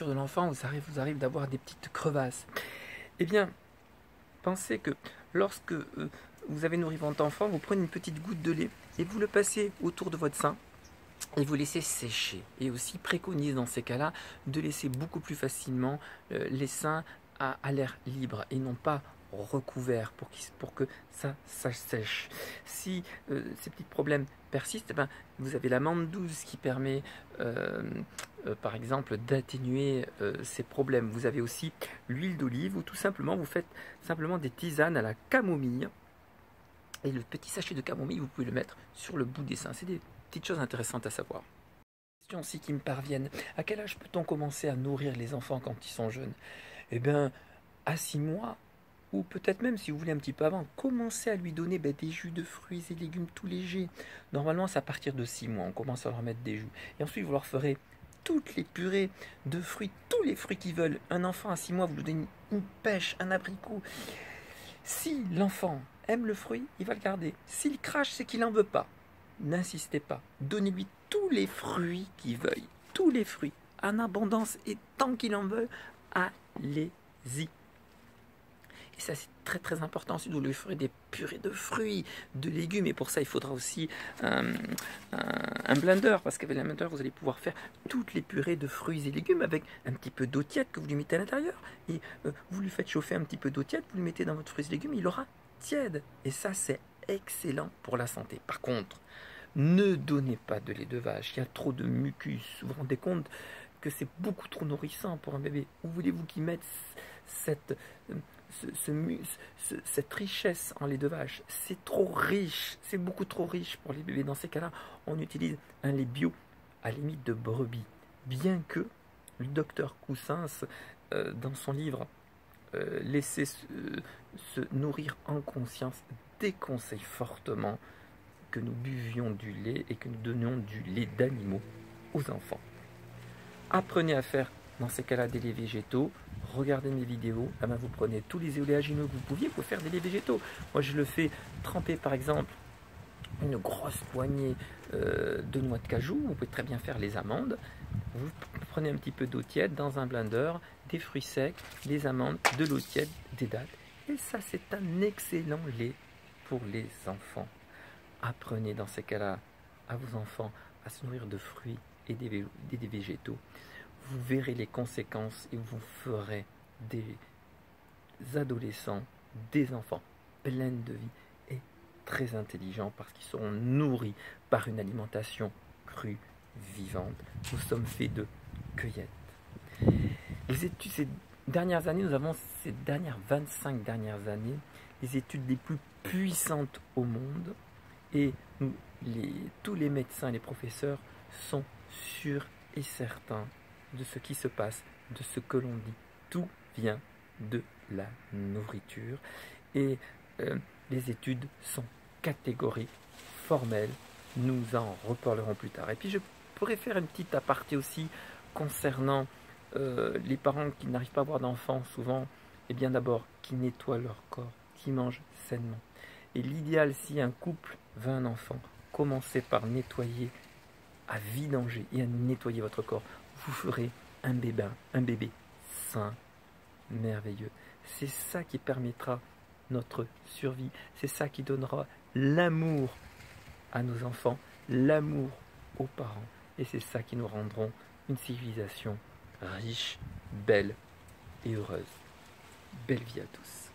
pointure de l'enfant, vous arrive d'avoir des petites crevasses. Eh bien, pensez que lorsque vous avez nourri votre enfant, vous prenez une petite goutte de lait et vous le passez autour de votre sein et vous laissez sécher. Et aussi préconise dans ces cas-là de laisser beaucoup plus facilement les seins à l'air libre et non pas recouvert pour que ça sèche. Si ces petits problèmes persistent, eh ben, vous avez l'amande douce qui permet par exemple d'atténuer ces problèmes. Vous avez aussi l'huile d'olive ou tout simplement vous faites simplement des tisanes à la camomille et le petit sachet de camomille vous pouvez le mettre sur le bout des seins. C'est des petites choses intéressantes à savoir. Questions aussi qui me parviennent. À quel âge peut-on commencer à nourrir les enfants quand ils sont jeunes? Eh bien, à 6 mois, ou peut-être même si vous voulez un petit peu avant, commencez à lui donner des jus de fruits et légumes tout légers. Normalement, c'est à partir de 6 mois, on commence à leur mettre des jus. Et ensuite, vous leur ferez toutes les purées de fruits, tous les fruits qu'ils veulent. Un enfant à 6 mois, vous lui donnez une pêche, un abricot. Si l'enfant aime le fruit, il va le garder. S'il crache, c'est qu'il n'en veut pas. N'insistez pas. Donnez-lui tous les fruits qu'il veuille. Tous les fruits, en abondance. Et tant qu'il en veut, allez-y. Et ça, c'est très très important. Ensuite, vous lui ferez des purées de fruits, de légumes. Et pour ça, il faudra aussi un blender. Parce qu'avec le blender, vous allez pouvoir faire toutes les purées de fruits et légumes avec un petit peu d'eau tiède que vous lui mettez à l'intérieur. Et vous lui faites chauffer un petit peu d'eau tiède, vous lui mettez dans votre fruits et légumes, il aura tiède. Et ça, c'est excellent pour la santé. Par contre, ne donnez pas de lait de vache. Il y a trop de mucus. Vous vous rendez compte que c'est beaucoup trop nourrissant pour un bébé. Où voulez-vous qu'il mette cette richesse en lait de vache? C'est trop riche, c'est beaucoup trop riche pour les bébés. Dans ces cas-là, on utilise un lait bio à la limite de brebis. Bien que le docteur Coussins, dans son livre Laisser se nourrir en conscience, déconseille fortement que nous buvions du lait et que nous donnions du lait d'animaux aux enfants. Apprenez à faire dans ces cas-là des laits végétaux. Regardez mes vidéos. Là, vous prenez tous les oléagineux que vous pouviez pour faire des laits végétaux. Moi, je le fais tremper, par exemple, une grosse poignée de noix de cajou. Vous pouvez très bien faire les amandes. Vous prenez un petit peu d'eau tiède dans un blender, des fruits secs, des amandes, de l'eau tiède, des dattes. Et ça, c'est un excellent lait pour les enfants. Apprenez dans ces cas-là à vos enfants à se nourrir de fruits et des végétaux. Vous verrez les conséquences et vous ferez des adolescents, des enfants pleins de vie et très intelligents parce qu'ils seront nourris par une alimentation crue, vivante. Nous sommes faits de cueillettes. Les études, ces dernières années, nous avons ces 25 dernières années, les études les plus puissantes au monde et tous les médecins et les professeurs sont sûrs et certains de ce qui se passe, de ce que l'on dit. Tout vient de la nourriture et les études sont catégoriques, formelles. Nous en reparlerons plus tard. Et puis je pourrais faire une petite aparté aussi concernant les parents qui n'arrivent pas à avoir d'enfants souvent. Et bien d'abord, qui nettoient leur corps, qui mangent sainement. Et l'idéal, si un couple veut un enfant, commencez par nettoyer, à vidanger et à nettoyer votre corps. Vous ferez un bébé sain, merveilleux. C'est ça qui permettra notre survie. C'est ça qui donnera l'amour à nos enfants, l'amour aux parents. Et c'est ça qui nous rendront une civilisation riche, belle et heureuse. Belle vie à tous.